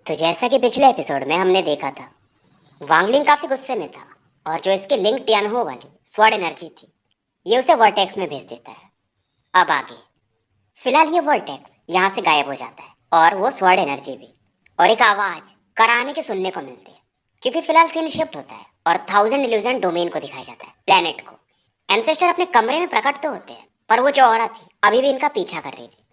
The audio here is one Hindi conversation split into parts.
तो जैसा कि पिछले एपिसोड में हमने देखा था, वांगलिंग काफी गुस्से में था और जो इसके लिंक टियानहो वाली स्वॉर्ड एनर्जी थी, ये उसे वर्टेक्स में भेज देता है। अब आगे फिलहाल ये वर्टेक्स यहाँ से गायब हो जाता है और वो स्वॉर्ड एनर्जी भी, और एक आवाज कराने के सुनने को मिलती है क्योंकि फिलहाल सीन शिफ्ट होता है और 1000 इल्यूजन डोमेन को दिखाया जाता है, प्लेनेट को। एंसेस्टर अपने कमरे में प्रकट तो होते हैं, पर वो जो औरत थी अभी भी इनका पीछा कर रही थी।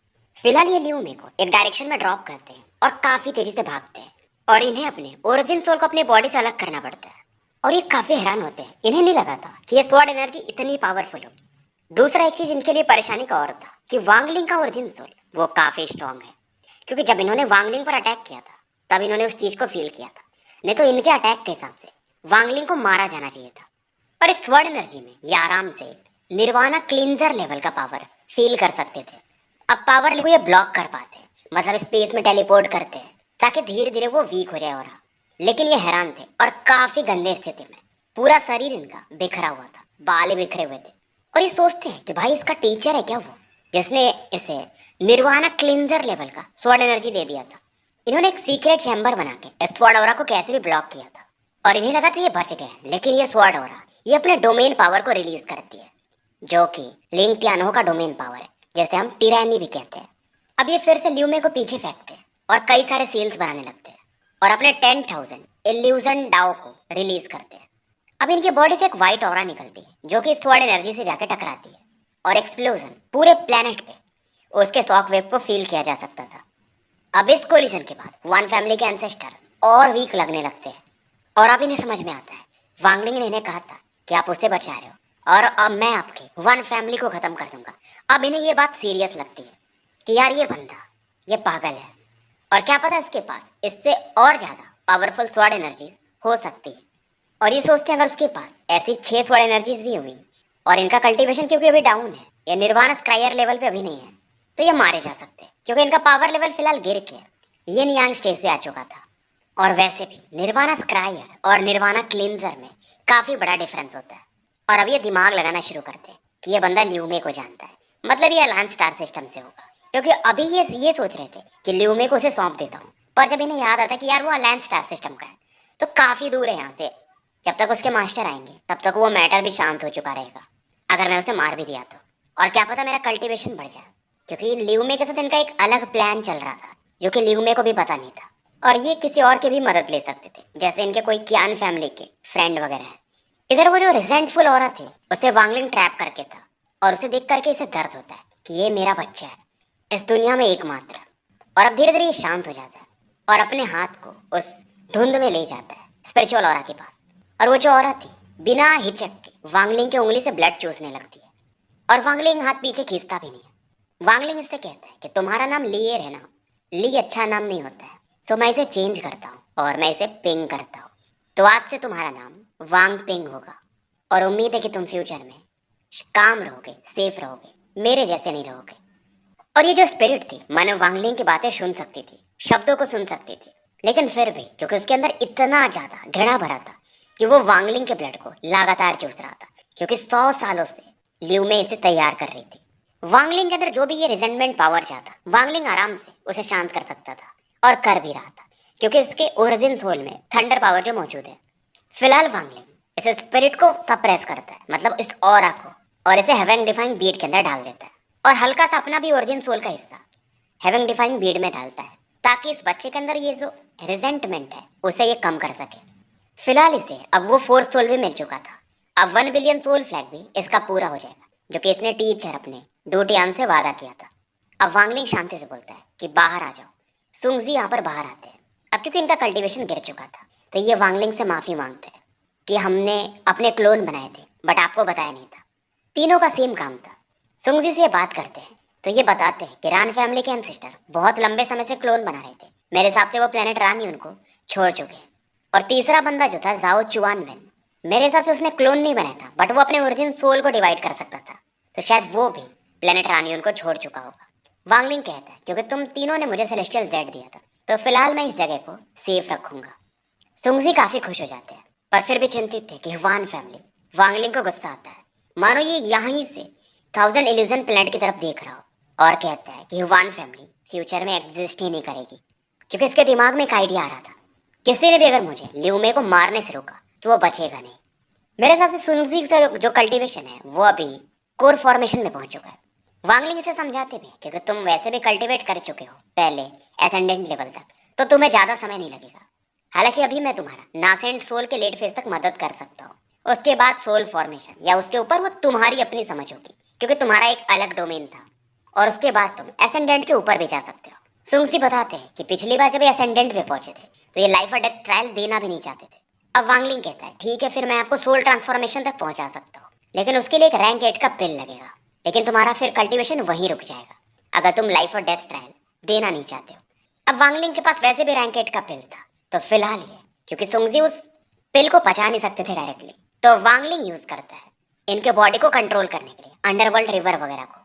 फिलहाल ये ल्यूमे को एक डायरेक्शन में ड्रॉप करते हैं और काफी तेजी से भागते हैं और इन्हें अपने ओरिजिन सोल को अपनी बॉडी से अलग करना पड़ता है। और ये काफी हैरान होते हैं, इन्हें नहीं लगा था कि ये स्वॉर्ड एनर्जी इतनी पावरफुल होगी। दूसरा एक चीज इनके लिए परेशानी का और था कि वांगलिंग का ओरिजिन सोल वो काफी स्ट्रांग है, क्योंकि जब इन्होंने वांगलिंग पर अटैक किया था तब इन्होंने उस चीज को फील किया था। नहीं तो इनके अटैक के हिसाब से वांगलिंग को मारा जाना चाहिए था। और इस स्वॉर्ड एनर्जी में ये आराम से निर्वाणा क्लींजर लेवल का पावर फील कर सकते थे। अब पावर को ये ब्लॉक कर पाते हैं, मतलब स्पेस में टेलीपोर्ट करते हैं ताकि धीरे धीरे वो वीक हो जाए। और लेकिन ये हैरान थे और काफी गंदे स्थिति में, पूरा शरीर इनका बिखरा हुआ था, बाल बिखरे हुए थे। और ये सोचते हैं कि भाई इसका टीचर है क्या वो, जिसने इसे निर्वाणा क्लींजर लेवल का स्वॉर्ड एनर्जी दे दिया था। इन्होंने एक सीक्रेट चैम्बर बना के स्वॉर्ड ऑरा को कैसे भी ब्लॉक किया था और इन्हें लगा था ये बच गए, लेकिन ये स्वॉर्ड ऑरा ये अपने डोमेन पावर को रिलीज करती है, जो कि लिंक टियानहो का डोमेन पावर है, जैसे हम टिरैनी भी कहते हैं। अब ये फिर से ल्यूमे को पीछे फेंकते हैं और कई सारे सील्स बनाने लगते हैं और अपने 10,000 इल्यूजन डाओ को रिलीज करते हैं। अब इनकी बॉडी से एक वाइट ऑरा निकलती है जो कि स्वॉर्ड एनर्जी से जाके टकराती है और एक्सप्लोजन पूरे प्लेनेट पे उसके शॉक वेव को फील किया जा सकता था। अब इस कोलिजन के बाद वन फैमिली के एंसेस्टर और वीक लगने लगते हैं और अब इन्हें समझ में आता है, वांगलिंग ने इन्हें कहा था कि आप उससे बचा रहे हो और अब मैं आपके वन फैमिली को खत्म कर दूंगा। अब इन्हें ये बात सीरियस लगती है कि यार ये बंदा ये पागल है और क्या पता उसके पास इससे और ज़्यादा पावरफुल स्वॉर्ड एनर्जीज हो सकती है। और ये सोचते हैं अगर उसके पास ऐसी 6 स्वॉर्ड एनर्जीज भी हुई और इनका कल्टीवेशन क्योंकि अभी डाउन है, ये निर्वाणा स्क्रायर लेवल पे अभी नहीं है, तो ये मारे जा सकते हैं क्योंकि इनका पावर लेवल फिलहाल गिर के ये नियांग स्टेज पे आ चुका था। और वैसे भी निर्वाणा स्क्रायर और निर्वाणा क्लींजर में काफ़ी बड़ा डिफरेंस होता है। और अब ये दिमाग लगाना शुरू करते हैं कि ये बंदा ल्यूमे को जानता है, मतलब ये अलायंस स्टार सिस्टम से होगा, क्योंकि अभी ये सोच रहे थे कि ल्यूमे को उसे सौंप देता हूँ, पर जब इन्हें याद आता कि यार वो अलायंस स्टार सिस्टम का है तो काफ़ी दूर है यहाँ से। जब तक उसके मास्टर आएंगे तब तक वो मैटर भी शांत हो चुका रहेगा, अगर मैं उसे मार भी दिया तो। और क्या पता मेरा कल्टीवेशन बढ़ जाए, क्योंकि ल्यूमे के साथ इनका एक अलग प्लान चल रहा था जो कि ल्यूमे को भी पता नहीं था। और ये किसी और की भी मदद ले सकते थे, जैसे इनके कोई कियान फैमिली के फ्रेंड वगैरह हैं। इधर वो जो रिजेंटफुल औरत थी उसे वांगलिंग ट्रैप करके था और उसे देख करके इसे दर्द होता है कि ये मेरा बच्चा है, इस दुनिया में एकमात्र। और अब धीरे धीरे ये शांत हो जाता है और अपने हाथ को उस धुंध में ले जाता है स्पिरिचुअल ऑरा के पास। और वो जो औरत थी बिना हिचक के वांगलिंग की उंगली से ब्लड चूसने लगती है और वांगलिंग हाथ पीछे खींचता भी नहीं है। वांगलिंग इससे कहता है कि तुम्हारा नाम लिएर है ना, ली अच्छा नाम नहीं होता है, सो मैं इसे चेंज करता हूँ और मैं इसे पिंग करता हूँ। तो आज से तुम्हारा नाम वांग पिंग होगा और उम्मीद है कि तुम फ्यूचर में काम रहोगे, सेफ रहोगे, मेरे जैसे नहीं रहोगे। और ये जो स्पिरिट थी मानो वांगलिंग की बातें सुन सकती थी, शब्दों को सुन सकती थी, लेकिन फिर भी क्योंकि उसके अंदर इतना ज़्यादा घृणा भरा था कि वो वांगलिंग के ब्लड को लगातार चूस रहा था, क्योंकि 100 सालों से ल्यूमे इसे तैयार कर रही थी। वांगलिंग के अंदर जो भी ये रिजेंटमेंट पावर चाहता, वांगलिंग आराम से उसे शांत कर सकता था और कर भी रहा था, क्योंकि इसके ओरिजिन सोल में थंडर पावर जो मौजूद है। फिलहाल वांगलिंग इस स्पिरिट को सप्रेस करता है, मतलब इस ऑरा को, और इसे हेवन डिफाइंग बीड के अंदर डाल देता है और हल्का सा अपना भी ओरिजिन सोल का हिस्सा हेवन डिफाइंग बीड में डालता है, ताकि इस बच्चे के अंदर ये जो रिजेंटमेंट है उसे ये कम कर सके। फिलहाल इसे अब वो 4th सोल भी मिल चुका था, अब 1 बिलियन सोल फ्लैग भी इसका पूरा हो जाएगा, जो कि इसने टीचर अपने डोटियान से वादा किया था। अब वांगलिंग शांति से बोलता है कि बाहर आ जाओ। सुंगजी यहाँ पर बाहर आते हैं। अब क्योंकि इनका कल्टीवेशन गिर चुका था तो ये वांगलिंग से माफ़ी मांगते हैं कि हमने अपने क्लोन बनाए थे बट आपको बताया नहीं था। तीनों का सेम काम था। सुंगजी से ये बात करते हैं तो ये बताते हैं कि रान फैमिली के एंसेस्टर बहुत लंबे समय से क्लोन बना रहे थे, मेरे हिसाब से वो प्लेनेट रान ही उनको छोड़ चुके हैं। और तीसरा बंदा जो था जाओ चुआन वेन, मेरे हिसाब से उसने क्लोन नहीं बनाया था बट वो अपने ओरिजिन सोल को डिवाइड कर सकता था, तो शायद वो भी प्लेनेट रानी उनको छोड़ चुका होगा। वांगलिंग कहता है क्योंकि तुम तीनों ने मुझे सेलेस्टियल जेड दिया था तो फिलहाल मैं इस जगह को सेफ रखूंगा। सुंगजी काफ़ी खुश हो जाते हैं पर फिर भी चिंतित थे कि वान फैमिली। वांगलिंग को गुस्सा आता है, मानो ये यहाँ से 1000 इल्यूजन प्लेनेट की तरफ देख रहा हो, और कहता है कि वान फैमिली फ्यूचर में एग्जिस्ट ही नहीं करेगी क्योंकि इसके दिमाग में एक आइडिया आ रहा था, किसी ने भी अगर मुझे ल्यूमे को मारने से रोका तो वो बचेगा नहीं। मेरे हिसाब से सुंगजी से जो कल्टीवेशन है वो अभी कोर फॉर्मेशन में पहुंच चुका है। वांगलिंग इसे समझाते भी हैं, क्योंकि तुम वैसे भी कल्टीवेट कर चुके हो पहले एसेंडेंट लेवल तक, तो तुम्हें ज़्यादा समय नहीं लगेगा। हालांकि अभी मैं तुम्हारा नासेंट सोल के लेट फेज तक मदद कर सकता हूँ। उसके बाद सोल फॉर्मेशन या उसके ऊपर वो तुम्हारी अपनी समझ होगी, क्योंकि तुम्हारा एक अलग डोमेन था। और उसके बाद तुम एसेंडेंट के ऊपर भी जा सकते हो। सुंगसी बताते हैं कि पिछली बार जब ये एसेंडेंट पे पहुंचे थे तो ये लाइफ और डेथ ट्रायल देना भी नहीं चाहते थे। अब वांगलिंग कहता है ठीक है, फिर मैं आपको सोल ट्रांसफॉर्मेशन तक पहुंचा सकता हूँ, लेकिन उसके लिए एक रैंक 8 का पिल लगेगा। लेकिन तुम्हारा फिर कल्टीवेशन वहीं रुक जाएगा अगर तुम लाइफ और डेथ ट्रायल देना नहीं चाहते हो। अब वांगलिंग के पास वैसे भी रैंक 8 का पिल था, तो फिलहाल ये, क्योंकि सुंगजी उस पिल को पचा नहीं सकते थे डायरेक्टली, तो वांगलिंग यूज करता है इनके बॉडी को कंट्रोल करने के लिए अंडरवर्ल्ड रिवर वगैरह को।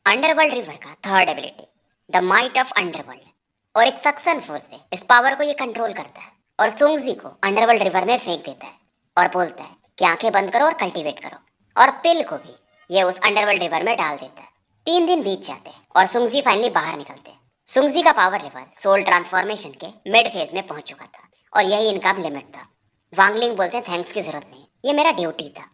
अंडरवर्ल्ड रिवर का third ability the might of underworld, और एक सक्शन फोर्स से इस पावर को ये कंट्रोल करता है और सुंगजी को अंडरवर्ल्ड रिवर में फेंक देता है और बोलता है कि आंखें बंद करो और कल्टीवेट करो, और पिल को भी ये उस अंडरवर्ल्ड रिवर में डाल देता है। 3 दिन बीत जाते हैं और सुंगजी फाइनली बाहर निकलते हैं। सुंगजी का पावर लेवल सोल ट्रांसफॉर्मेशन के मिड फेज में पहुंच चुका था और यही इनका लिमिट था। वांगलिंग बोलते हैं थैंक्स की जरूरत नहीं, ये मेरा ड्यूटी था।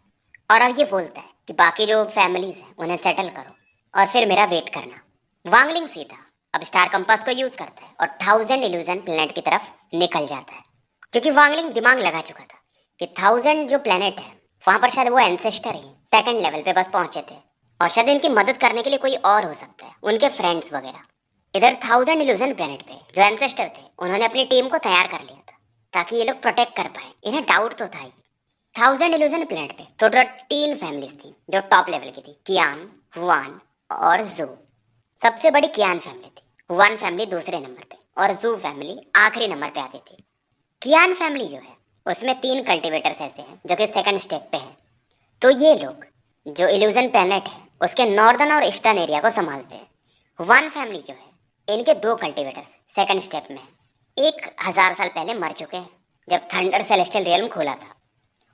और अब ये बोलता है कि बाकी जो फैमिलीज हैं उन्हें सेटल करो और फिर मेरा वेट करना। वांगलिंग सीधा अब स्टार कंपास को यूज करता है और 1000 इल्यूजन प्लेनेट की तरफ निकल जाता है, क्योंकि वांगलिंग दिमाग लगा चुका था कि 1000 जो प्लेनेट है वहां पर शायद वो एंसेस्टर ही सेकंड लेवल पे बस पहुंचे थे और शायद इनकी मदद करने के लिए कोई और हो सकता है, उनके फ्रेंड्स वगैरह। इधर 1000 इल्यूजन प्लेनेट पे जो एंसेस्टर थे उन्होंने अपनी टीम को तैयार कर लिया था ताकि ये लोग प्रोटेक्ट कर पाए। इन्हें डाउट तो था ही। 1000 इल्यूजन प्लेनेट पे टोटल 3 फैमिलीज थी जो टॉप लेवल की थी, कियान, हुआन और जू। सबसे बड़ी कियान फैमिली थी, हुआन फैमिली दूसरे नंबर पे और जू फैमिली आखिरी नंबर पे आती थी। कियान फैमिली जो है उसमें 3 कल्टीवेटर्स ऐसे हैं जो कि सेकंड स्टेप पे हैं। तो ये लोग जो इल्यूजन प्लेनेट है उसके नॉर्दर्न और ईस्टर्न एरिया को संभालते हैं। वन फैमिली जो है इनके 2 कल्टीवेटर्स सेकंड स्टेप में हैं। 1000 साल पहले मर चुके हैं जब थंडर सेलेस्टियल रियल्म खोला था,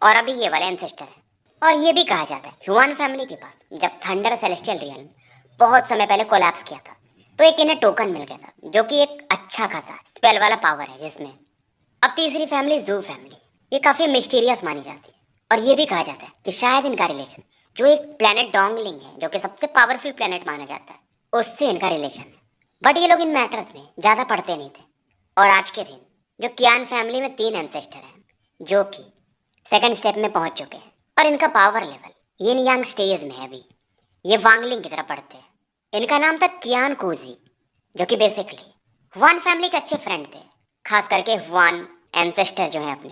और अभी ये वाले एंसेस्टर हैं। और ये भी कहा जाता है ह्यूमन फैमिली के पास जब थंडर सेलेस्टियल रियल्म बहुत समय पहले कोलैप्स किया था तो एक इन्हें टोकन मिल गया था जो कि एक अच्छा खासा स्पेल वाला पावर है जिसमें। अब तीसरी फैमिली जू फैमिली, ये काफ़ी मिस्टीरियस मानी जाती है और ये भी कहा जाता है कि शायद इनका रिलेशन जो एक प्लेनेट डोंगलिंग है जो कि सबसे पावरफुल प्लेनेट माना जाता है उससे इनका रिलेशन है। बट ये लोग इन मैटर्स में ज़्यादा पढ़ते नहीं थे। और आज के दिन जो कियान फैमिली में 3 एंसेस्टर हैं जो कि सेकंड स्टेप में पहुंच चुके हैं और इनका पावर लेवल यिन यांग स्टेज में है अभी। ये वांगलिंग की तरह पढ़ते हैं। इनका नाम था कियान कुजी, जो कि बेसिकली वन फैमिली के अच्छे फ्रेंड थे, खास करके वन एंसेस्टर जो है अपने,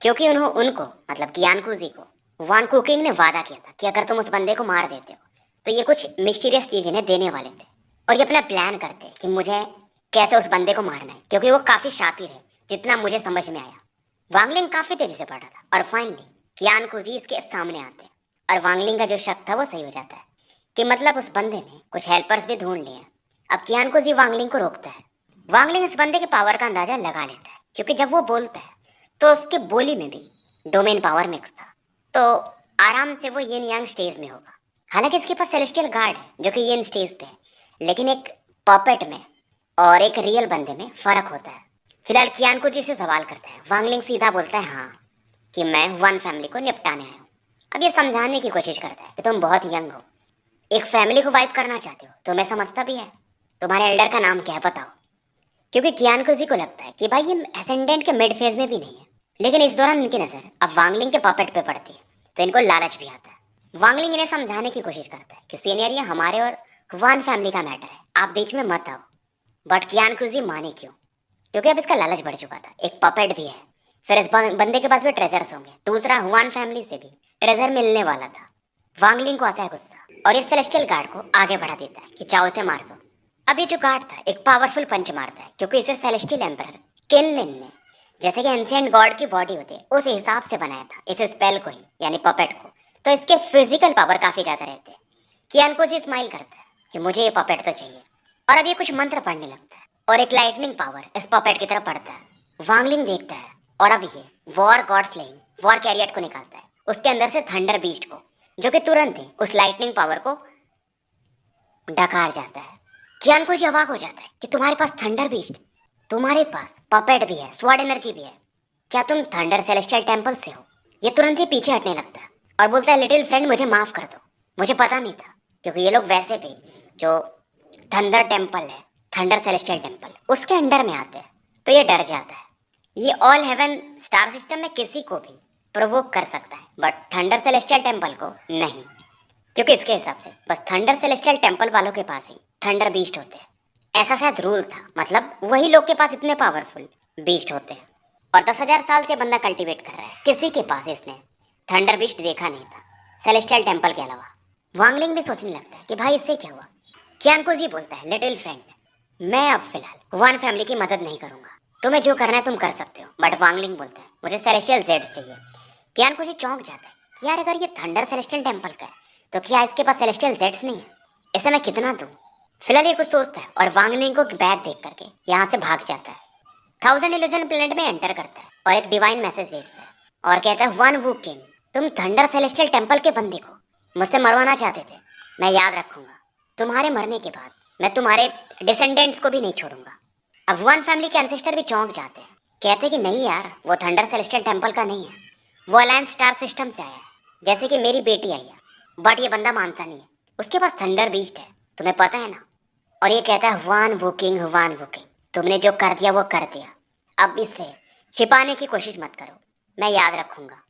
क्योंकि उनको मतलब कियान कुजी को वन कुकिंग ने वादा किया था कि अगर तुम उस बंदे को मार देते हो तो ये कुछ मिस्टीरियस चीज़ इन्हें देने वाले थे। और ये अपना प्लान करते कि मुझे कैसे उस बंदे को मारना है, क्योंकि वो काफ़ी शातिर है जितना मुझे समझ में आया। वांगलिंग काफ़ी तेज़ी से पढ़ रहा था और फाइनली कियान कुजी इसके सामने आते हैं और वांगलिंग का जो शक था वो सही हो जाता है कि मतलब उस बंदे ने कुछ हेल्पर्स भी ढूंढ लिए हैं। अब कियान कुजी वांगलिंग को रोकता है। वांगलिंग इस बंदे के पावर का अंदाजा लगा लेता है, क्योंकि जब वो बोलता है तो उसके बोली में भी डोमेन पावर मिक्स था, तो आराम से वो यिन यांग स्टेज में होगा। हालांकि इसके पास सेलेस्टियल गार्ड है जो कि यिन स्टेज पे है, लेकिन एक पॉपेट में और एक रियल बंदे में फ़र्क होता है। फिलहाल कियान कुजी से सवाल करता है। वांगलिंग सीधा बोलता है हाँ कि मैं वन फैमिली को निपटाने आया हूँ। अब ये समझाने की कोशिश करता है कि तुम बहुत यंग हो, एक फैमिली को वाइप करना चाहते हो, तो मैं समझता भी है। तुम्हारे एल्डर का नाम क्या है बताओ, क्योंकि कियान कुजी को लगता है कि भाई ये एसेंडेंट के मिड फेज में भी नहीं है। लेकिन इस दौरान इनकी नज़र अब वांगलिंग के पॉपेट पे पड़ती है तो इनको लालच भी आता है। वांगलिंग इन्हें समझाने की कोशिश करता है कि सीनियर ये हमारे और वन फैमिली का मैटर है, आप बीच में मत आओ। बट कियान कुजी माने क्यों, क्योंकि अब इसका लालच बढ़ चुका था। एक पॉपेट भी है, फिर इस बंदे के पास भी ट्रेजर्स होंगे, दूसरा हुआन फैमिली से भी ट्रेजर मिलने वाला था। वांगलिंग को आता है गुस्सा और इस सेलेस्टियल गार्ड को आगे बढ़ा देता है कि चाओ इसे मार दो। अब ये जो गार्ड था एक पावरफुल पंच मारता है, क्योंकि इसे सेलेस्टियल एम्परर किनलिन ने जैसे कि एंशिएंट गॉड की बॉडी होती है उस हिसाब से बनाया था इस स्पेल को ही, यानी पपेट को, तो इसके फिजिकल पावर काफ़ी ज़्यादा रहते हैं। कियान कुजी स्माइल करता है कि मुझे ये पपेट तो चाहिए, और अब ये कुछ मंत्र पढ़ने लगता है और एक लाइटनिंग पावर इस पपेट की तरफ पड़ता है। वांगलिंग देखता है और अब ये war God slaying war chariot को निकालता है, उसके अंदर से थंडर बीस्ट को, जो कि तुरंत ही उस लाइटनिंग पावर को डकार जाता है। कियान कुजी अवाक हो जाता है कि तुम्हारे पास थंडर बीस्ट, तुम्हारे पास पपेट भी है, स्वॉर्ड एनर्जी भी है, क्या तुम थंडर सेलेस्टियल टेम्पल से हो? ये तुरंत ही पीछे हटने लगता है और बोलता है लिटिल फ्रेंड मुझे माफ कर दो, मुझे पता नहीं था। क्योंकि ये लोग वैसे भी जो थंडर टेम्पल है, थंडर सेलेस्टियल टेम्पल, उसके अंडर में आते हैं, तो ये डर जाता है। ये ऑल हेवन स्टार सिस्टम में किसी को भी प्रोवोक कर सकता है, बट थंडर सेलेस्टियल टेम्पल को नहीं। क्योंकि इसके हिसाब से बस थंडर सेलेस्टियल टेम्पल वालों के पास ही थंडर बीस्ट होते हैं। ऐसा शायद रूल था, मतलब वही लोग के पास इतने पावरफुल बीस्ट होते हैं। और 10,000 साल से बंदा कल्टीवेट कर रहा है, किसी के पास इसने थंडर बीस्ट देखा नहीं था सेलेस्टियल टेम्पल के अलावा। वांगलिंग भी सोचने लगता है कि भाई इससे क्या हुआ। कियानकुजी बोलता है लिटिल फ्रेंड मैं अब फिलहाल वन फैमिली की मदद नहीं करूंगा, तुम्हें जो करना है तुम कर सकते हो। बट वांगलिंग बोलता है मुझे सेलेस्टियल जेड्स चाहिए। कियानकुजी चौंक जाता है कि यार अगर ये थंडर सेलेस्टियल टेम्पल का है तो क्या इसके पास सेलेस्टियल जेड्स नहीं है? इसे मैं कितना दूं? फिलहाल ये कुछ सोचता है और वांगलिंग को बैग देख करके यहाँ से भाग जाता है। थाउजेंड इल्यूजन प्लेनेट में एंटर करता है और एक डिवाइन मैसेज भेजता है और कहता है वन वू किंग, तुम थंडर सेलेस्टियल टेम्पल के बंदे को मुझसे मरवाना चाहते थे, मैं याद रखूंगा। तुम्हारे मरने के बाद मैं तुम्हारे डिसेंडेंट्स को भी नहीं छोड़ूंगा। अब वन फैमिली के एंसेस्टर भी चौंक जाते हैं, कहते कि नहीं यार वो थंडर सेलेस्टियल टेम्पल का नहीं है, वो अलायंस स्टार सिस्टम से आया है, जैसे कि मेरी बेटी आई है। बट ये बंदा मानता नहीं है, उसके पास थंडर बीस्ट है, तुम्हें पता है ना। और ये कहता है वन वू किंग, तुमने जो कर दिया वो कर दिया, अब इससे छिपाने की कोशिश मत करो, मैं याद रखूंगा।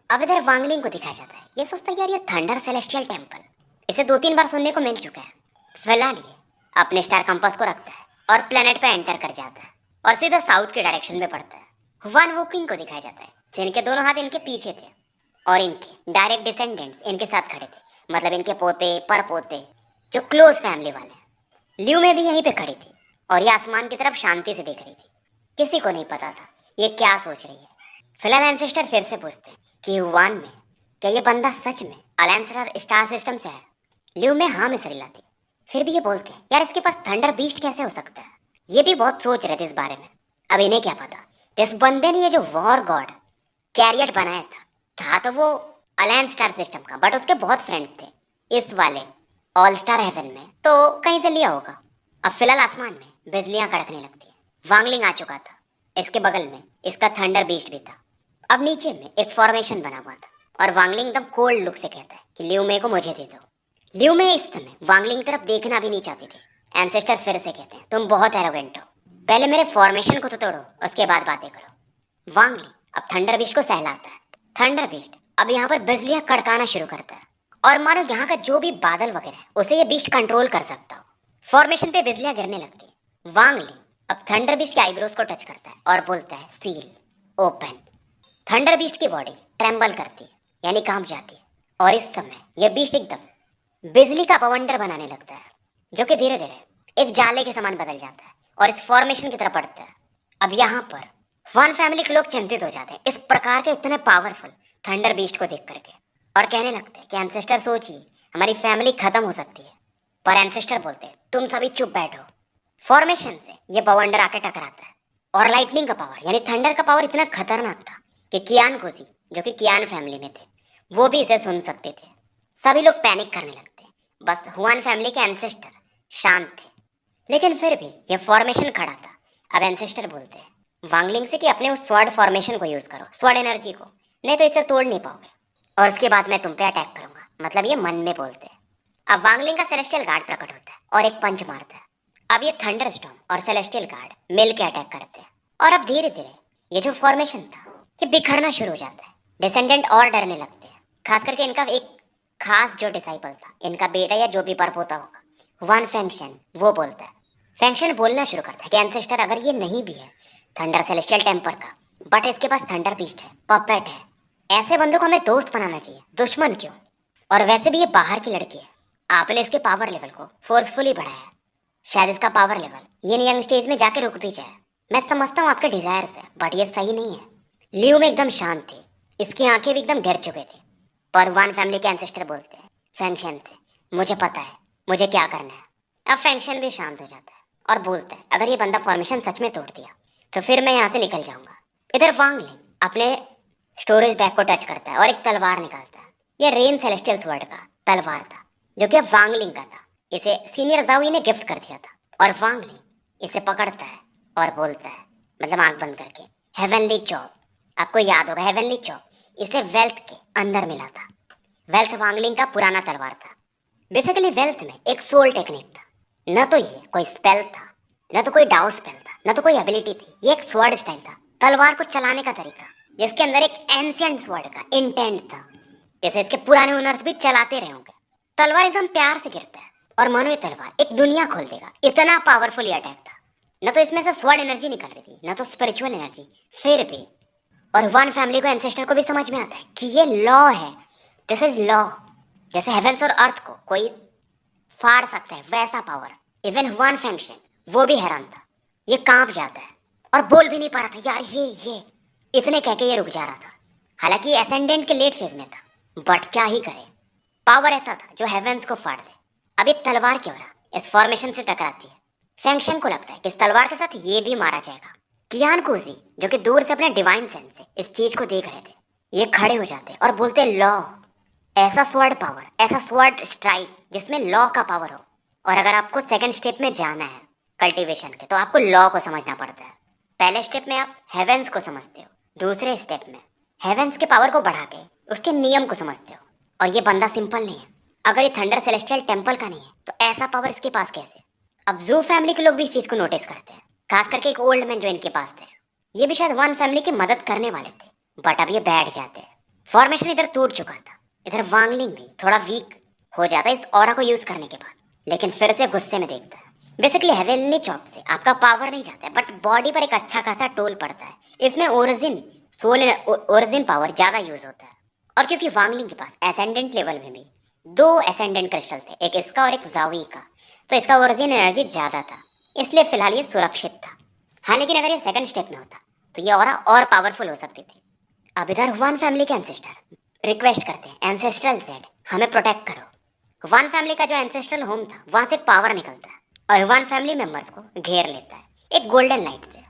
अब इधर वांगलिंग को दिखाया जाता है, ये सोचता है यार ये थंडर सेलेस्टियल टेम्पल इसे 2-3 बार सुनने को मिल चुका है। फिलहाल ये अपने स्टार कंपास को रखता है और प्लेनेट पे एंटर कर जाता है और सीधा साउथ के डायरेक्शन में पड़ता है। वन वोकिंग को दिखाया जाता है जिनके दोनों हाथ इनके पीछे थे और इनके डायरेक्ट डिसेंडेंट्स इनके साथ खड़े थे, मतलब इनके पोते परपोते जो क्लोज फैमिली वाले हैं। ल्यू में भी यहीं पे खड़ी थी और ये आसमान की तरफ शांति से देख रही थी। किसी को नहीं पता था ये क्या सोच रही है। फिलहाल एंसेस्टर फिर से पूछते हैं कि युवान में क्या ये बंदा सच में अलायंस स्टार सिस्टम से है? ल्यू में हाँ में सरिलाती, फिर भी ये बोलते हैं यार इसके पास थंडर बीस्ट कैसे हो सकता है। ये भी बहुत सोच रहे थे इस बारे में। अब इन्हें क्या पता, जिस बंदे ने ये जो वॉर गॉड कैरियर बनाया था तो वो अलायंस स्टार सिस्टम का, बट उसके बहुत फ्रेंड्स थे इस वाले ऑल स्टार हेवन में, तो कहीं से लिया होगा। अब फिलहाल आसमान में बिजलियां कड़कने लगती है। वांगलिंग आ चुका था, इसके बगल में इसका थंडर बीस्ट भी था। अब नीचे में एक फॉर्मेशन बना हुआ था और वांगलिंग एकदम कोल्ड लुक से कहता है कि ल्यू मे को मुझे दे दो। ल्यू मे इस समय वांगलिंग तरफ देखना भी नहीं चाहती थी। एंसेस्टर फिर से कहते हैं तुम बहुत एरोगेंट हो, पहले मेरे फॉर्मेशन को तो तोड़ो उसके बाद बातें करो। वांगलिंग अब थंडर बीस्ट को सहलाता है। थंडर बीस्ट अब यहाँ पर बिजलियां कड़काना शुरू करता है और मानो यहाँ का जो भी बादल वगैरह है उसे ये बीस्ट कंट्रोल कर सकता हो। फॉर्मेशन पे बिजलियां गिरने लगती है। वांगलिंग अब थंडर बीस्ट के आईब्रोज को टच करता है और बोलता है सील ओपन। थंडर बीस्ट की बॉडी ट्रेम्बल करती है, यानी कांप जाती है और इस समय यह बीस्ट एकदम बिजली का बवंडर बनाने लगता है जो कि धीरे धीरे एक जाले के समान बदल जाता है और इस फॉर्मेशन की तरफ बढ़ता है। अब यहाँ पर वन फैमिली के लोग चिंतित हो जाते हैं इस प्रकार के इतने पावरफुल थंडर बीस्ट को देख करके और कहने लगते हैं कि एंसेस्टर सोचिए हमारी फैमिली खत्म हो सकती है। पर एंसेस्टर बोलते हैं तुम सभी चुप बैठो। फॉर्मेशन से ये बवंडर आके टकराता है और लाइटनिंग का पावर यानी थंडर का पावर इतना खतरनाक था कि कियानकुजी जो कि कियान फैमिली में थे वो भी इसे सुन सकते थे। सभी लोग पैनिक करने लगते हैं, बस हुआन फैमिली के एंसेस्टर शांत थे। लेकिन फिर भी ये फॉर्मेशन खड़ा था। अब एंसेस्टर बोलते हैं वांगलिंग से कि अपने उस स्वॉर्ड फॉर्मेशन को यूज करो, स्वॉर्ड एनर्जी को, नहीं तो इसे तोड़ नहीं पाओगे और उसके बाद मैं तुम पे अटैक करूंगा। मतलब ये मन में बोलते हैं। अब वांगलिंग का सेलेस्टियल गार्ड प्रकट होता है और एक पंच मारता है। अब ये थंडर स्टॉर्म और सेलेस्टियल गार्ड मिल के अटैक करते हैं और अब धीरे धीरे ये जो फॉर्मेशन था ये बिखरना शुरू हो जाता है। डिसेंडेंट और डरने लगते हैं, खास करके इनका एक खास जो डिसाइपल था, इनका बेटा या जो भी परपोता होगा, वन फैंक्शन, वो बोलता है। फैंक्शन बोलना शुरू करता है कि एंसेस्टर अगर ये नहीं भी है थंडर सेलेस्टियल टेम्पर का, बट इसके पास थंडर बीस्ट है, पपेट है, ऐसे बंदों को हमें दोस्त बनाना चाहिए, दुश्मन क्यों। और वैसे भी ये बाहर की लड़की है, आपने इसके पावर लेवल को फोर्सफुली बढ़ाया है, शायद इसका पावर लेवल ये यंग स्टेज में जाके रुक भी जाए। मैं समझता हूँ आपके डिजायर से, बट ये सही नहीं है। ल्यू में एकदम शांत थी, इसकी आंखें भी एकदम गिर चुके थे। पर वन फैमिली के एंसेस्टर बोलते हैं फैंक्शन से मुझे पता है मुझे क्या करना है। अब फैंक्शन भी शांत हो जाता है और बोलता है अगर ये बंदा फॉर्मेशन सच में तोड़ दिया तो फिर मैं यहाँ से निकल जाऊंगा। इधर वांगलिंग अपने स्टोरेज बैग को टच करता है और एक तलवार निकालता है। यह रेन सेलेस्टियल स्वॉर्ड का तलवार था जो कि वांगलिंग का था। इसे सीनियर जाओई ने गिफ्ट कर दिया था और वांगलिंग इसे पकड़ता है और बोलता है, मतलब आंख बंद करके, हेवनली जॉब। आपको याद होगा हेवनली जॉब इसे वेल्थ के अंदर मिला था। वेल्थ वांगलिंग का पुराना तलवार था। बेसिकली वेल्थ में एक सोल टेक्निक था। न तो ये कोई स्पेल था, न तो कोई डाउ स्पेल था, न तो कोई एबिलिटी थी। ये एक स्वॉर्ड स्टाइल था, तलवार को चलाने का तरीका, जिसके अंदर एक एंशिएंट स्वॉर्ड का इंटेंट था, जैसे इसके पुराने ओनर्स भी चलाते रहे होंगे। तलवार एकदम प्यार से गिरता है और मानो ये तलवार एक दुनिया खोल देगा, इतना पावरफुल ये अटैक था। न तो इसमें से स्वॉर्ड एनर्जी निकल रही थी, न तो स्पिरिचुअल एनर्जी, फिर भी। और वन फैमिली को, एंसेस्टर को भी समझ में आता है कि ये लॉ है, दिस इज लॉ। जैसे हेवेंस और अर्थ को कोई फाड़ सकता है, वैसा पावर। इवन वन फंक्शन वो भी हैरान था, ये कांप जाता है और बोल भी नहीं पा रहा था, यार ये इतने कह के ये रुक जा रहा था। हालांकि एसेंडेंट के लेट फेज में था, बट क्या ही करे, पावर ऐसा था जो हेवेंस को फाड़ दे। अब ये तलवार क्यों रहा, इस फॉर्मेशन से टकराती है। फैंक्शन को लगता है कि इस तलवार के साथ ये भी मारा जाएगा। कियान कोजी, जो कि दूर से अपने डिवाइन सेंस से इस चीज को देख रहे थे, ये खड़े हो जाते और बोलते, लॉ, ऐसा स्वॉर्ड पावर, ऐसा स्वॉर्ड स्ट्राइक जिसमें लॉ का पावर हो। और अगर आपको सेकंड स्टेप में जाना है कल्टीवेशन के, तो आपको लॉ को समझना पड़ता है। पहले स्टेप में आप हेवेंस को समझते हो, दूसरे स्टेप में हेवेंस के पावर को बढ़ा के उसके नियम को समझते हो। और ये बंदा सिंपल नहीं है। अगर ये थंडर सेलेस्टियल टेम्पल का नहीं है, तो ऐसा पावर इसके पास कैसे? अब जू फैमिली के लोग भी इस चीज को नोटिस करते हैं, खास करके एक ओल्ड मैन जो इनके पास थे। ये भी शायद वन फैमिली की मदद करने वाले थे, बट अब ये बैठ जाते हैं। फॉर्मेशन इधर टूट चुका था, इधर वांगलिंग भी थोड़ा वीक हो जाता है इस ऑरा को यूज करने के बाद, लेकिन फिर से गुस्से में देखता है। बेसिकली हेवेनली चॉप से आपका पावर नहीं जाता है, बट बॉडी पर एक अच्छा खासा टोल पड़ता है। इसमें ओरिजिन सोल ओरिजिन पावर ज्यादा यूज होता है। और क्योंकि वांगलिंग के पास एसेंडेंट लेवल में भी दो एसेंडेंट क्रिस्टल थे, एक इसका और एक जावी का, तो इसका ओरिजिन एनर्जी ज्यादा था, इसलिए फिलहाल ये सुरक्षित था। हाँ, लेकिन अगर ये सेकंड स्टेप में होता तो ये ऑरा और पावरफुल हो सकती थी। अब इधर वन फैमिली के एंसेस्टर रिक्वेस्ट करते हैं, एंसेस्ट्रल जेड हमें प्रोटेक्ट करो। वन फैमिली का जो एंसेस्ट्रल होम था, वहां से एक पावर निकलता है और वन फैमिली मेंबर्स को घेर लेता है एक गोल्डन लाइट से।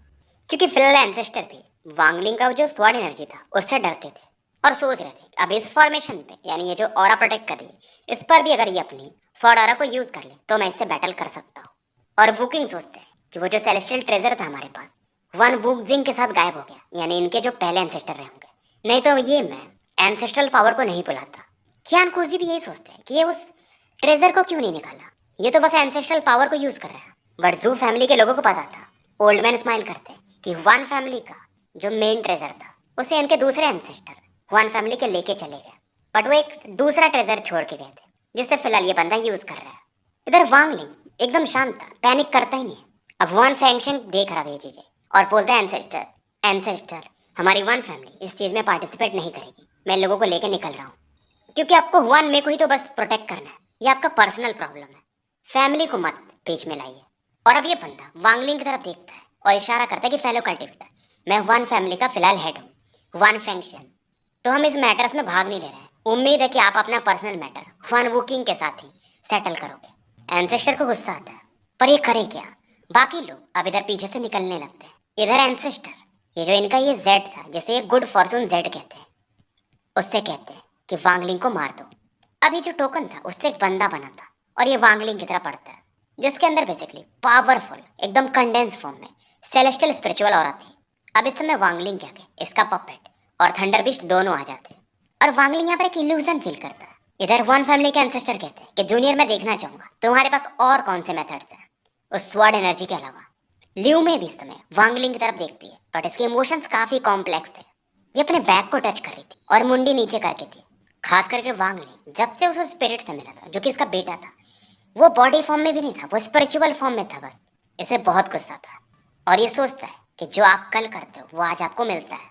क्योंकि फिलहाल एंसेस्टर भी वांगलिंग का जो स्वॉर्ड एनर्जी था उससे डरते थे और सोच रहे थे अब इस फॉर्मेशन पे, यानी ये जो ऑरा प्रोटेक्ट कर रही है, इस पर भी अगर ये अपनी स्वॉर्ड ऑरा को यूज कर ले तो मैं इससे बैटल कर सकता हूँ। और वुकिंग सोचते हैं कि वो जो सेलेस्टियल ट्रेजर था हमारे पास, वन वुकजिंग के साथ गायब हो गया, यानी इनके जो पहले एंसेस्टर रहे होंगे, नहीं तो ये मैं एंसेस्ट्रल पावर को नहीं बुलाता। कियान कुजी भी यही सोचते हैं कि ये उस ट्रेजर को क्यों नहीं निकाला, ये तो बस एंसेस्ट्रल पावर को यूज कर रहा है। बट जू फैमिली के लोगों को पता था, ओल्ड मैन स्माइल करते कि वन फैमिली का जो मेन ट्रेजर था उसे इनके दूसरे एंसेस्टर वन फैमिली के लेके चले गए, बट वो एक दूसरा ट्रेजर छोड़ के गए थे जिससे फिलहाल ये बंदा यूज कर रहा है। इधर वांगलिंग एकदम शांत था, पैनिक करता ही नहीं है। अब वन फैंक्शन देख रहा था ये चीजें और बोलता है, एंसेस्टर हमारी वन फैमिली इस चीज में पार्टिसिपेट नहीं करेगी, मैं लोगों को लेके निकल रहा हूँ, क्योंकि आपको वन में को ही तो बस प्रोटेक्ट करना है, ये आपका पर्सनल प्रॉब्लम है, फैमिली को मत बीच में लाइए। और अब ये बंदा वांगलिंग की तरफ देखता है और इशारा करता है कि फेलो कल्टिवेटर, मैं वन फैमिली का फिलहाल हेड हूँ, वन फंक्शन, तो हम इस मैटर्स में भाग नहीं ले रहे हैं। उम्मीद है कि आप अपना पर्सनल मैटर वन वुकिंग के साथ ही सेटल करोगे। एंसेस्टर को गुस्सा आता है, पर ये करे क्या? बाकी लोग अब इधर पीछे से निकलने लगते हैं। इधर एंसेस्टर, ये जो इनका ये जेड था जिसे ये गुड फॉर्चून जेड कहते हैं, उससे कहते हैं कि वांगलिंग को मार दो। अभी जो टोकन था उससे एक बंदा बना था और ये वांगलिंग की तरह पड़ता है, जिसके अंदर बेसिकली पावरफुल एकदम कंडेंस फॉर्म में सेलेस्टियल स्पिरिचुअल ऑरा थी। अब इस समय वांगलिंग के आगे इसका पपेट और थंडर बिस्ट दोनों आ जाते हैं और वांगलिंग यहाँ पर एक इल्यूजन फील करता है। इधर वन फैमिली के एंसेस्टर कहते हैं कि जूनियर, मैं देखना चाहूंगा तुम्हारे पास और कौन से मेथड्स हैं उस स्वॉर्ड एनर्जी के अलावा। लियू में भी इस समय वांगलिंग की तरफ देखती है, बट इसके इमोशंस काफी कॉम्प्लेक्स थे। ये अपने बैक को टच कर रही थी और मुंडी नीचे करके थी। खास करके वांगलिंग जब से उस स्पिरिट से मिला था जो कि इसका बेटा था, वो बॉडी फॉर्म में भी नहीं था, वो स्पिरिचुअल फॉर्म में था बस। इसे बहुत गुस्सा था और ये सोचता है कि जो आप कल करते हो वो आज आपको मिलता है,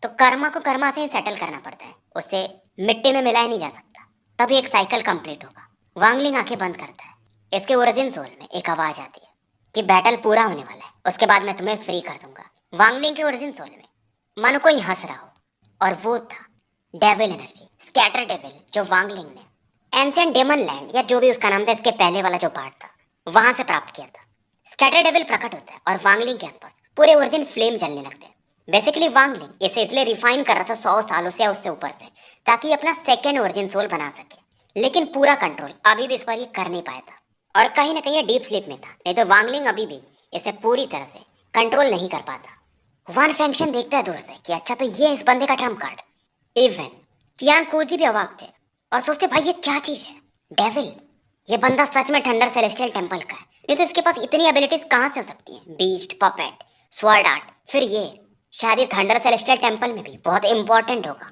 तो कर्मा को कर्मा से ही सेटल करना पड़ता है, उसे मिट्टी में मिलाया नहीं जा सकता, तभी एक साइकिल कंप्लीट होगा। वांगलिंग आंखें बंद करता है। इसके ओरिजिन सोल में एक आवाज आती है कि बैटल पूरा होने वाला है, उसके बाद मैं तुम्हें फ्री कर दूंगा। वांगलिंग के ओरिजिन सोल में मानो कोई हंस रहा हो, और वो था डेविल एनर्जी, स्कैटर डेविल, जो वांगलिंग ने एंशिएंट डेमन लैंड या जो भी उसका नाम था इसके पहले वाला जो पार्ट था वहां से प्राप्त किया था। स्कैटर डेविल प्रकट होता है और वांगलिंग के आसपास पूरे ओरिजिन फ्लेम जलने लगते हैं। बेसिकली वांगलिंग इसे इसलिए रिफाइन कर रहा था 100 सालों से या उससे ऊपर से, ताकि अपना सेकेंड ओरिजिन सोल बना सके, लेकिन पूरा कंट्रोल अभी भी इस पर ये कर नहीं पाया था और कहीं ना कहीं डीप स्लीप में था। नहीं तो वांगलिंग अभी भी इसे पूरी तरह से कंट्रोल नहीं कर पाता। वान फेंगशन देखता है दूर से कि अच्छा तो ये इस बंदे का ट्रम्प कार्ड। इवन टियान कोजी भी अवाक थे और सोचते भाई ये क्या चीज है, डेविल। ये बंदा सच में थंडर सेलेस्टियल टेंपल का है, नहीं तो इसके पास इतनी एबिलिटीज कहाँ से हो सकती हैं? बीस्ट, पपेट, स्वॉर्ड आर्ट, फिर ये शायद ये थंडर सेलेस्टियल टेंपल में भी बहुत इंपॉर्टेंट होगा।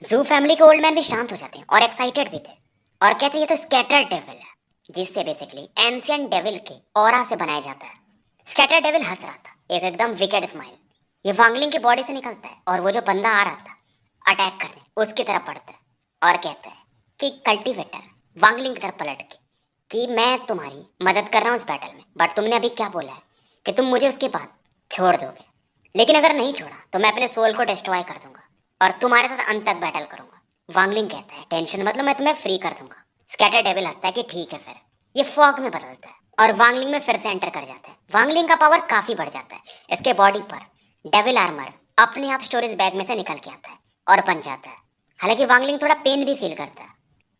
जू फैमिली के ओल्ड मैन भी शांत हो जाते हैं और एक्साइटेड भी थे और कहते हैं ये तो स्कैटर्ड डेविल है, जिससे बेसिकली एंशिएंट डेविल के ऑरा से बनाया जाता है। स्कैटर्ड डेविल हंस रहा था, एक एकदम विकेड स्माइल। ये वांगलिंग की बॉडी से निकलता है और वो जो बंदा आ रहा था अटैक करने, उसकी तरफ पड़ता है और कहता है कि कल्टीवेटर वांगलिंग की तरफ पलट के कि मैं तुम्हारी मदद कर रहा हूँ इस बैटल में, बट तुमने अभी क्या बोला है कि तुम मुझे उसके बाद छोड़ दोगे, लेकिन अगर नहीं छोड़ा तो मैं अपने सोल को डिस्ट्रॉय कर दूंगा और तुम्हारे साथ अंत तक बैटल करूंगा। वांगलिंग कहता है टेंशन मतलब मैं तुम्हें फ्री कर दूंगा। स्कैटर डेविल हंसता है कि ठीक है। फिर ये फॉग में बदलता है और वांगलिंग में फिर से एंटर कर जाता है। वांगलिंग का पावर काफी बढ़ जाता है। इसके बॉडी पर डेविल आर्मर अपने आप स्टोरेज बैग में से निकल के आता है और बन जाता है। हालांकि वांगलिंग थोड़ा पेन भी फील करता है।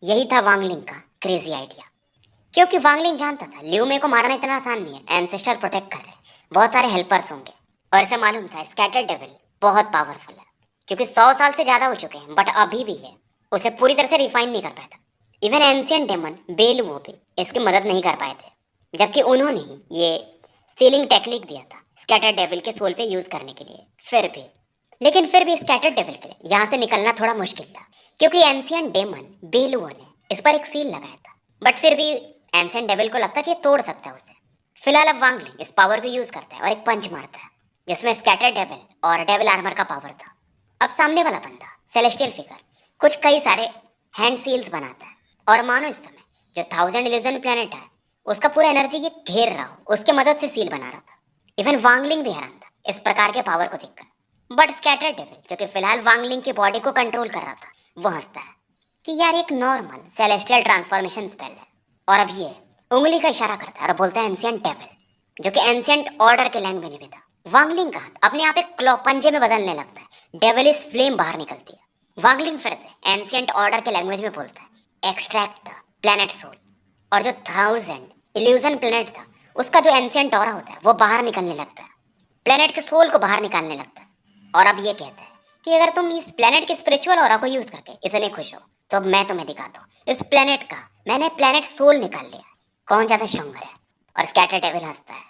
यही था वांगलिंग का क्रेजी आइडिया, क्योंकि वांगलिंग जानता था लियू मे को मारना इतना आसान नहीं है। एंसेस्टर प्रोटेक्ट कर रहे हैं, बहुत सारे हेल्पर्स होंगे और इसे मालूम था स्कैटर डेविल बहुत पावरफुल है, क्योंकि 100 साल से ज्यादा हो चुके हैं, बट अभी भी है उसे पूरी तरह से रिफाइन नहीं कर पाया था। इवन एंशिएंट डेमन बेलुओ भी इसकी मदद नहीं कर पाए थे, जबकि उन्होंने ही ये सीलिंग टेक्निक दिया था स्कैटर डेविल के सोल पे यूज करने के लिए। लेकिन फिर भी स्कैटर डेविल के लिए यहाँ से निकलना थोड़ा मुश्किल था, क्योंकि एंशिएंट डेमन बेलुओ ने इस पर एक सील लगाया था। बट फिर भी एंशिएंट डेविल को लगता कि ये तोड़ सकता है उसे। फिलहाल अब वांगलिंग इस पावर को यूज करता है और एक पंच मारता है, जिसमें स्कैटर डेविल और डेविल आर्मर का पावर था। अब सामने वाला बंदा सेलेस्टियल फिगर कुछ कई सारे हैंड सील्स बनाता है और मानो इस समय जो 1000 इल्यूजन प्लेनेट है उसका पूरा एनर्जी ये घेर रहा हो, उसके मदद से सील बना रहा था। इवन वांगलिंग भी हैरान था इस प्रकार के पावर को देखकर। बट स्कैटर डेविल जो कि फिलहाल वांगलिंग की बॉडी को कंट्रोल कर रहा था, वो हंसता है कि यार एक नॉर्मल सेलेस्टियल ट्रांसफॉर्मेशन स्पेल है। और अब ये उंगली का इशारा करता है और बोलता है एंशिएंट डेविल, जो कि एंशिएंट ऑर्डर के लैंग्वेज में था। वांगलिंग का हाथ अपने आप एक क्लॉ पंजे में बदलने लगता है। डेविलिश फ्लेम बाहर निकलती है। वांगलिंग फिर से एंशिएंट ऑर्डर के लैंग्वेज में बोलता है एक्सट्रैक्ट द प्लेनेट सोल। और जो 1000 इल्यूजन प्लेनेट था उसका जो एंशिएंट ऑरा होता है वो बाहर निकलने लगता है, प्लेनेट के सोल को बाहर निकालने लगता है। और अब ये कहता है कि अगर तुम इस प्लेनेट के स्पिरिचुअल ऑरा को यूज करके इतने खुश हो तो अब मैं तुम्हें दिखाता हूँ इस प्लेनेट का मैंने प्लेनेट सोल निकाल लिया, कौन ज्यादा स्ट्रॉन्गर है। और स्कैटर डेविल हंसता है।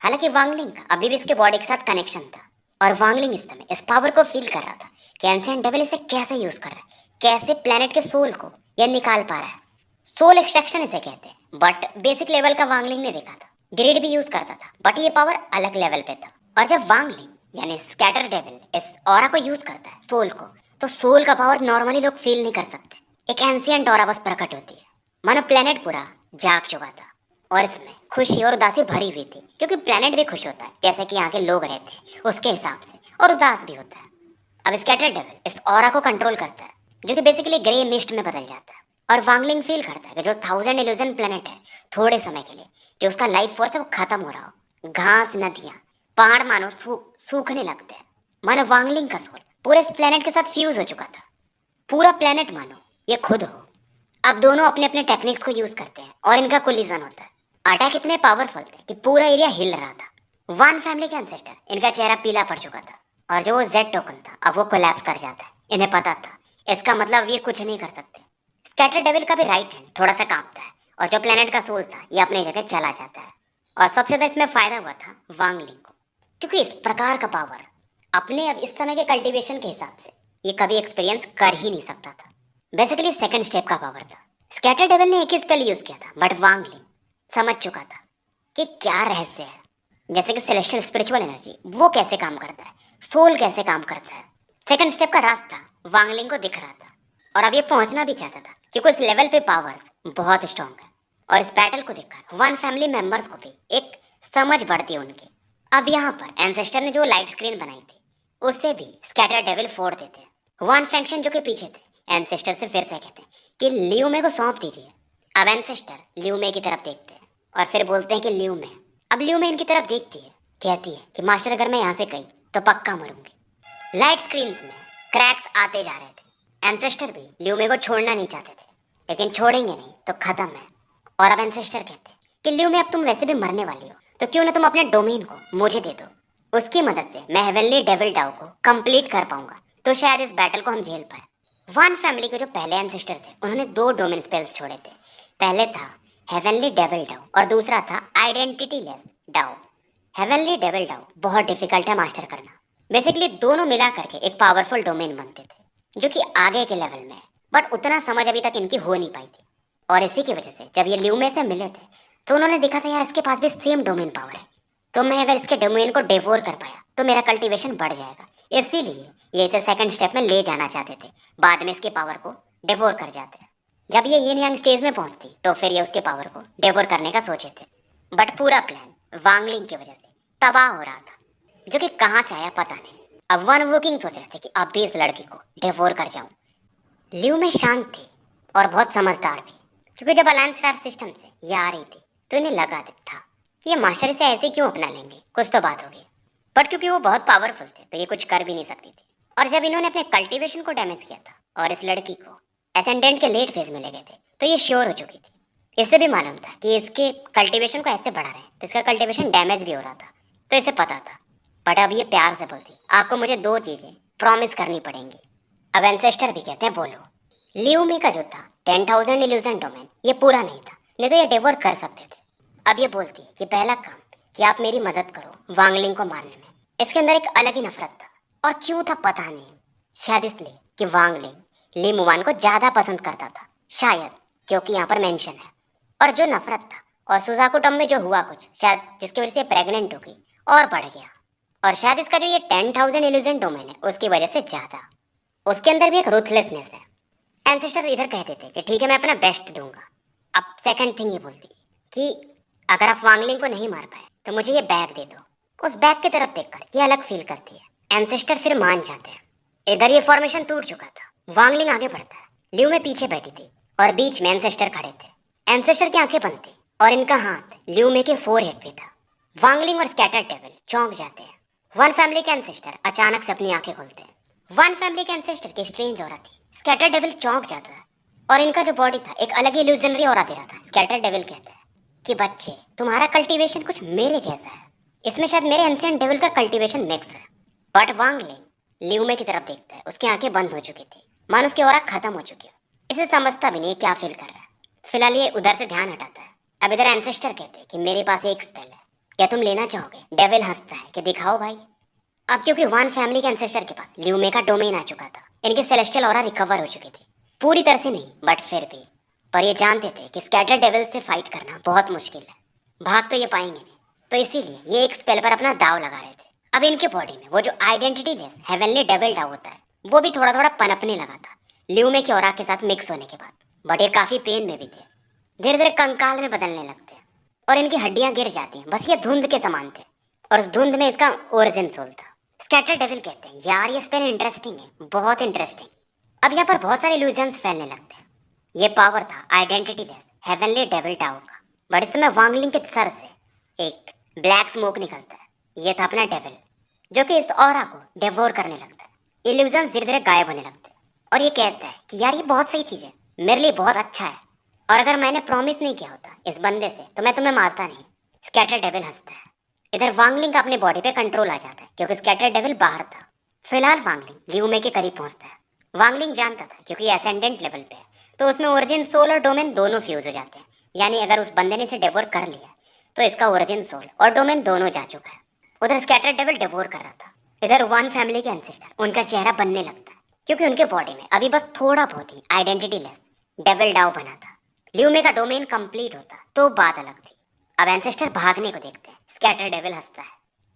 हालांकि वांगलिंग का अभी भी इसके बॉडी के साथ कनेक्शन था और वांगलिंग इस समय इस पावर को फील कर रहा था कि एंशिएंट डेविल इसे कैसे यूज कर रहा है, कैसे प्लेनेट के सोल को यह निकाल पा रहा है। सोल एक्सट्रैक्शन इसे कहते हैं, बट बेसिक लेवल का वांगलिंग ने देखा था। ग्रिड भी यूज करता था, बट ये पावर अलग लेवल पे था। और जब वांगलिंग यानी स्कैटर डेविल इस ऑरा को यूज करता है सोल को, तो सोल का पावर नॉर्मली लोग फील नहीं कर सकते। एक एंशिएंट ऑरा बस प्रकट होती है, मानो प्लेनेट पूरा जाग चुका था और इसमें खुशी और उदासी भरी हुई थी, क्योंकि प्लेनेट भी खुश होता है जैसे कि यहाँ के लोग रहते हैं उसके हिसाब से, और उदास भी होता है। अब स्कैटर डेविल इस ऑरा को कंट्रोल करता है, जो कि बेसिकली ग्रे मिस्ट में बदल जाता है। और वांगलिंग फील करता है कि जो 1000 इल्यूजन प्लेनेट है थोड़े समय के लिए जो उसका लाइफ फोर्स है वो खत्म हो रहा हो। घास, नदियां, पहाड़ मानो सूखने लगते हैं। मानो वांगलिंग का सोल पूरे इस प्लेनेट के साथ फ्यूज हो चुका था। पूरा प्लेनेट मानो ये खुद हो। अब दोनों अपने अपने टेक्निक्स को यूज करते हैं और इनका कोलिजन होता है। अटैक इतने पावरफुल थे कि पूरा एरिया हिल रहा था। वन फैमिली के एंसेस्टर इनका चेहरा पीला पड़ चुका था और जो वो जेड टोकन था अब वो कोलैप्स कर जाता है। इन्हें पता था इसका मतलब ये कुछ नहीं कर सकते। स्कैटर डेविल का भी राइट हैंड थोड़ा सा कांपता है और जो प्लेनेट का सोल था ये अपनी जगह चला जाता है। और सबसे ज्यादा इसमें फायदा हुआ था वांगलिंग को, क्योंकि इस प्रकार का पावर अपने अब इस समय के कल्टीवेशन के हिसाब से ये कभी एक्सपीरियंस कर ही नहीं सकता था। बेसिकली सेकंड स्टेप का पावर था। स्कैटर डेविल ने एक ही स्पेल यूज किया था, बट वांगलिंग समझ चुका था कि क्या रहस्य है, जैसे कि सेलेस्टियल स्पिरिचुअल एनर्जी वो कैसे काम करता है, सोल कैसे काम करता है। सेकंड स्टेप का रास्ता वांगलिंग को दिख रहा था और अब ये पहुंचना भी चाहता था, क्योंकि इस लेवल पे पावर्स बहुत स्ट्रॉन्ग है। और इस बैटल को देखकर वन फैमिली मेंबर्स को भी एक समझ बढ़ती है उनकी। अब यहाँ पर एंसेस्टर ने जो लाइट स्क्रीन बनाई थी उससे भी स्कैटर डेविल फोड़ देते हैं। वन फैक्शन जो कि पीछे थे एंसेस्टर से फिर से कहते हैं कि लियू मे को सौंप दीजिए। अब एंसेस्टर लियू मे की तरफ देखते हैं और फिर बोलते हैं कि लियू मे। अब लियू मे इनकी तरफ देखती है, कहती है कि मास्टर अगर मैं यहाँ से गई तो पक्का मरूंगी। लाइट स्क्रीन्स में क्रैक्स आते जा रहे थे। एंसेस्टर भी लियू मे को छोड़ना नहीं चाहते थे, लेकिन छोड़ेंगे नहीं तो खत्म है। और अब एंसेस्टर कहते हैं कि लियू मे अब तुम वैसे भी मरने वाली हो, तो क्यों ना तुम अपने डोमेन को मुझे दे दो। उसकी मदद से मैं हेवनली डेविल डाउ को कंप्लीट कर पाऊंगा, तो शायद इस बैटल को हम झेल पाए। वन फैमिली के जो पहले एंसेस्टर थे उन्होंने 2 डोमेन स्पेल्स छोड़े थे। पहले था हेवनली डेविल डाउ और दूसरा था आइडेंटिटी लेस डाउ। हेवनली डेविल डाउ बहुत डिफिकल्ट है मास्टर करना। बेसिकली दोनों मिला करके एक पावरफुल डोमेन बनते थे जो कि आगे के लेवल में है, बट उतना समझ अभी तक इनकी हो नहीं पाई थी। और इसी की वजह से जब ये ल्यूमे से मिले थे तो उन्होंने देखा था यार इसके पास भी सेम डोमेन पावर है, तो मैं अगर इसके डोमेन को डिवोर कर पाया तो मेरा कल्टीवेशन बढ़ जाएगा। इसीलिए ये इसे सेकंड स्टेप में ले जाना चाहते थे, बाद में इसके पावर को डिवोर कर जाते। जब ये यिन यांग स्टेज में पहुंचती तो फिर ये उसके पावर को डिवोर करने का सोचे थे, बट पूरा प्लान वांगलिंग की वजह से तबाह हो रहा था, जो कि कहाँ से आया पता नहीं। अब वन वुकिंग सोच रहे थे कि अब भी इस लड़की को डिवोर कर जाऊं। लियू में शांत थी और बहुत समझदार भी, क्योंकि जब अलायंस स्टार सिस्टम से ये आ रही थी तो इन्हें लगा था कि ये मास्टर इसे ऐसे क्यों अपना लेंगे, कुछ तो बात होगी। बट क्योंकि वो बहुत पावरफुल थे तो ये कुछ कर भी नहीं सकती थी। और जब इन्होंने अपने कल्टीवेशन को डैमेज किया था और इस लड़की को एसेंडेंट के लेट फेज में ले गए थे तो ये श्योर हो चुकी थी। इससे भी मालूम था कि इसके कल्टीवेशन को ऐसे बढ़ा रहे हैं तो इसका कल्टीवेशन डैमेज भी हो रहा था, तो इसे पता था। बट अब ये प्यार से बोलती, आपको मुझे 2 चीजें प्रॉमिस करनी पड़ेंगी। अब एंसेस्टर भी कहते हैं बोलो। लियूमी का जो था 10,000 इल्यूजन डोमेन ये पूरा नहीं था, नहीं तो ये डिवोर कर सकते थे। अब ये बोलती है कि पहला काम कि आप मेरी मदद करो वांगलिंग को मारने में। इसके अंदर एक अलग ही नफरत था, और क्यों था पता नहीं, शायद इसलिए कि वांगलिंग ली मुवान को ज्यादा पसंद करता था, शायद क्योंकि यहाँ पर मेंशन है। और जो नफरत था और सुजाको टम में जो हुआ कुछ, शायद जिसकी वजह से प्रेग्नेंट हो गई और बढ़ गया। और शायद इसका जो ये 10,000 इल्यूजन डोमेन है उसकी वजह से ज्यादा, उसके अंदर भी एक रूथलेसनेस है। एंसेस्टर इधर कहते थे कि ठीक है मैं अपना बेस्ट दूंगा। अब सेकंड थिंग ये बोलती कि अगर आप वांगलिंग को नहीं मार पाए तो मुझे ये बैग दे दो। उस बैग की तरफ देखकर ये अलग फील करती है। एंसेस्टर फिर मान जाते हैं। इधर ये फॉर्मेशन टूट चुका था, वांगलिंग आगे बढ़ता है, लियू में पीछे बैठी थी और बीच में एंसेस्टर खड़े थे। एंसेस्टर की आंखें बंद थी और इनका हाथ लियू में के फोरहेड पे था। वांगलिंग और स्कैटर टेबल चौंक जाते हैं। वन फैमिली के एंसेस्टर अचानक से अपनी आंखें खोलते हैं। वन फैमिली के एंसेस्टर की स्ट्रेंज ऑरा थी। स्कैटर डेविल चौंक जाता है और इनका जो बॉडी था एक अलग ही इल्यूजनरी ऑरा दे रहा था। स्कैटर डेविल कहता है कि बच्चे तुम्हारा कल्टीवेशन कुछ मेरे जैसा है, इसमें शायद मेरे एंशिएंट डेविल का कल्टीवेशन मिक्स है। बट वांगलिंग लियूमे की तरफ देखता है, उसकी आंखें बंद हो चुकी थी, मानो उसकी ऑरा खत्म हो चुकी हो। इसे समझता भी नहीं क्या फील कर रहा है। फिलहाल ये उधर से ध्यान हटाता है। अब इधर एंसेस्टर कहते हैं कि मेरे पास एक स्पेल है, क्या तुम लेना चाहोगे? डेविल हंसता है कि दिखाओ भाई। अब क्योंकि वन फैमिली के एंसेस्टर के पास लियूमे का डोमेन आ चुका था, इनकी सेलेस्टियल ऑरा रिकवर हो चुकी थी, पूरी तरह से नहीं बट फिर भी। पर ये जानते थे कि स्कैटर डेविल से फाइट करना बहुत मुश्किल है, भाग तो ये पाएंगे नहीं, तो इसीलिए ये एक स्पेल पर अपना दाव लगा रहे थे। अब इनके बॉडी में वो जो आइडेंटिटी लेस हेवनली डेविल डाउ होता है वो भी थोड़ा थोड़ा पनपने लगा था लियूमे की ऑरा के साथ मिक्स होने के बाद। बट ये काफी पेन में भी थे, धीरे धीरे कंकाल में बदलने लगते हैं और इनकी हड्डियां गिर जाती हैं, बस ये धुंध के समान थे और उस धुंध में इसका ओरिजिन सोल था। स्कैटर डेविल कहते हैं यार ये स्पेल इंटरेस्टिंग है, बहुत इंटरेस्टिंग। अब यहाँ पर बहुत सारे इल्यूजन्स फैलने लगते हैं। ये पावर था आइडेंटिटी लेस हेवनली डेविल डाउ का, बट इस समय वांगलिंग के सर से एक ब्लैक स्मोक निकलता है। ये था अपना डेविल जो कि इस ऑरा को डिवोर करने लगता है। इल्यूजन्स धीरे धीरे गायब होने लगते हैं और ये कहता है कि यार ये बहुत सही चीज़ है, मेरे लिए बहुत अच्छा है, और अगर मैंने प्रॉमिस नहीं किया होता इस बंदे से तो मैं तुम्हें मारता नहीं। स्कैटर डेविल हंसता है। इधर वांगलिंग का अपने बॉडी पे कंट्रोल आ जाता है क्योंकि स्कैटर डेविल बाहर था। फिलहाल वांगलिंग लियूमे के करीब पहुंचता है। वांगलिंग जानता था क्योंकि एसेंडेंट लेवल पे है तो उसमें ओरिजिन सोल और डोमेन दोनों फ्यूज हो जाते हैं, यानी अगर उस बंदे ने इसे डिवोर कर लिया तो इसका ओरिजिन सोल और डोमेन दोनों जा चुका है। उधर स्कैटर डेविल डिवोर कर रहा था। इधर वन फैमिली के एंसेस्टर उनका चेहरा बनने लगता है क्योंकि उनके बॉडी में अभी बस थोड़ा बहुत ही आइडेंटिटी लेस डेविल डाउ बना था। लियूमे का डोमेन कंप्लीट होता तो बात अलग थी। अब एंसेस्टर भागने को देखते हैं। स्कैटर डेविल हंसता है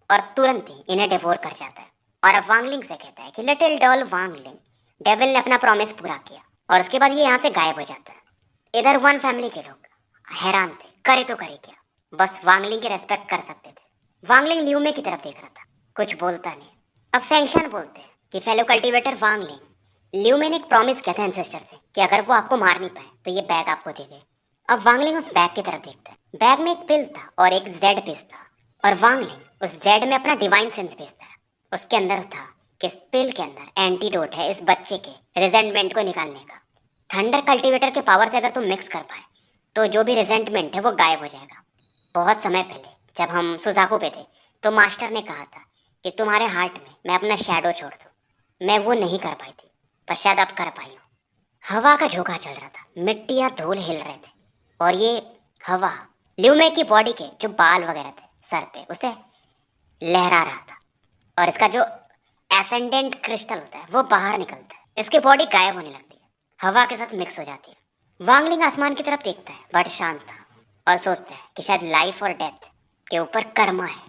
और तुरंत ही इन्हें डिवोर कर जाता है और अब वांगलिंग से कहता है कि लिटिल डॉल वांगलिंग, डेविल ने अपना प्रॉमिस पूरा किया, और उसके बाद ये यहाँ से गायब हो जाता है। इधर वन फैमिली के लोग हैरान थे, करे तो करे क्या, बस वांगलिंग की रेस्पेक्ट कर सकते थे। वांगलिंग लियूमे की तरफ देख रहा था, कुछ बोलता नहीं। अब फेंगशन बोलते हैं कि फेलो कल्टीवेटर वांगलिंग, लियूमे ने एक प्रॉमिस किया था एंसेस्टर से कि अगर वो आपको मार नहीं पाए तो ये बैग आपको दे दे। अब वांगलिंग उस बैग की तरफ देखता है। बैग में एक पिल था और एक जेड पिस था, और वांगलिंग उस जेड में अपना डिवाइन सेंस भेजता है। उसके अंदर था कि इस पिल के अंदर एंटीडोट है इस बच्चे के रिजेंटमेंट को निकालने का। थंडर कल्टीवेटर के पावर से अगर तुम मिक्स कर पाए तो जो भी रिजेंटमेंट है वो गायब हो जाएगा। बहुत समय पहले जब हम सुजाको पे थे तो मास्टर ने कहा था कि तुम्हारे हार्ट में मैं अपना शैडो छोड़ दूँ। मैं वो नहीं कर पाई थी, पर शायद अब कर पाई हूँ। हवा का झोंका चल रहा था, मिट्टी या धूल हिल रहे थे, और ये हवा ल्यूमे की बॉडी के जो बाल वगैरह थे सर पे, उसे लहरा रहा था। और इसका जो एसेंडेंट क्रिस्टल होता है वो बाहर निकलता है, इसकी बॉडी गायब होने लगती है, हवा के साथ मिक्स हो जाती है। वांगलिंग आसमान की तरफ देखता है, बट शांत था, और सोचता है कि शायद लाइफ और डेथ के ऊपर कर्मा है।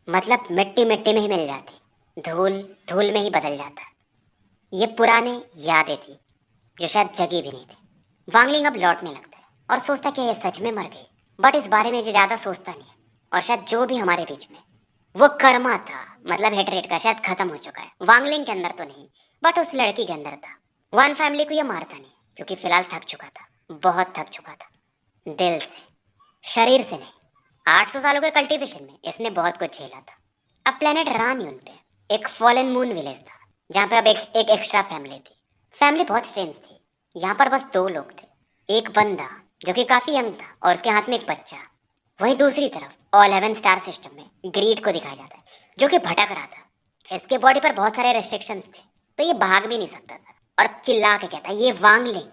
मतलब मिट्टी मिट्टी में ही मिल जाती, धूल धूल में ही बदल जाता। ये पुराने यादें थी जो शायद जगी भी नहीं थी। वांगलिंग अब लौटने लगता है और सोचता है कि ये सच में मर गई, बट इस बारे में ये ज़्यादा सोचता नहीं है। और शायद जो भी हमारे बीच में वो कर्मा था, मतलब हेटरेट का, शायद खत्म हो चुका है। वांगलिंग के अंदर तो नहीं, बट उस लड़की के अंदर था। वन फैमिली को ये मारता नहीं, क्योंकि फिलहाल थक चुका था, बहुत थक चुका था, दिल से, शरीर से नहीं। 800 सालों के कल्टीवेशन में इसने बहुत कुछ झेला था। अब प्लेनेट रानियन पे एक फॉलन मून विलेज था, जहाँ पे अब एक एक्स्ट्रा फैमिली थी। फैमिली बहुत स्ट्रेंज थी। यहाँ पर बस 2 लोग थे, एक बंदा जो कि काफ़ी यंग था और उसके हाथ में एक बच्चा। वहीं दूसरी तरफ ऑल हेवन स्टार सिस्टम में ग्रीड को दिखाया जाता है, जो कि भटक रहा था। इसके बॉडी पर बहुत सारे रेस्ट्रिक्शंस थे, तो ये भाग भी नहीं सकता था, और चिल्ला के कहता, ये वांगलिंग,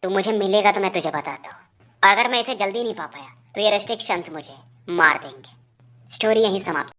तू मुझे मिलेगा तो मैं तुझे बताता हूँ। अगर मैं इसे जल्दी नहीं पा पाया तो ये रेस्ट्रिक्शंस मुझे मार देंगे। स्टोरी यहीं समाप्त।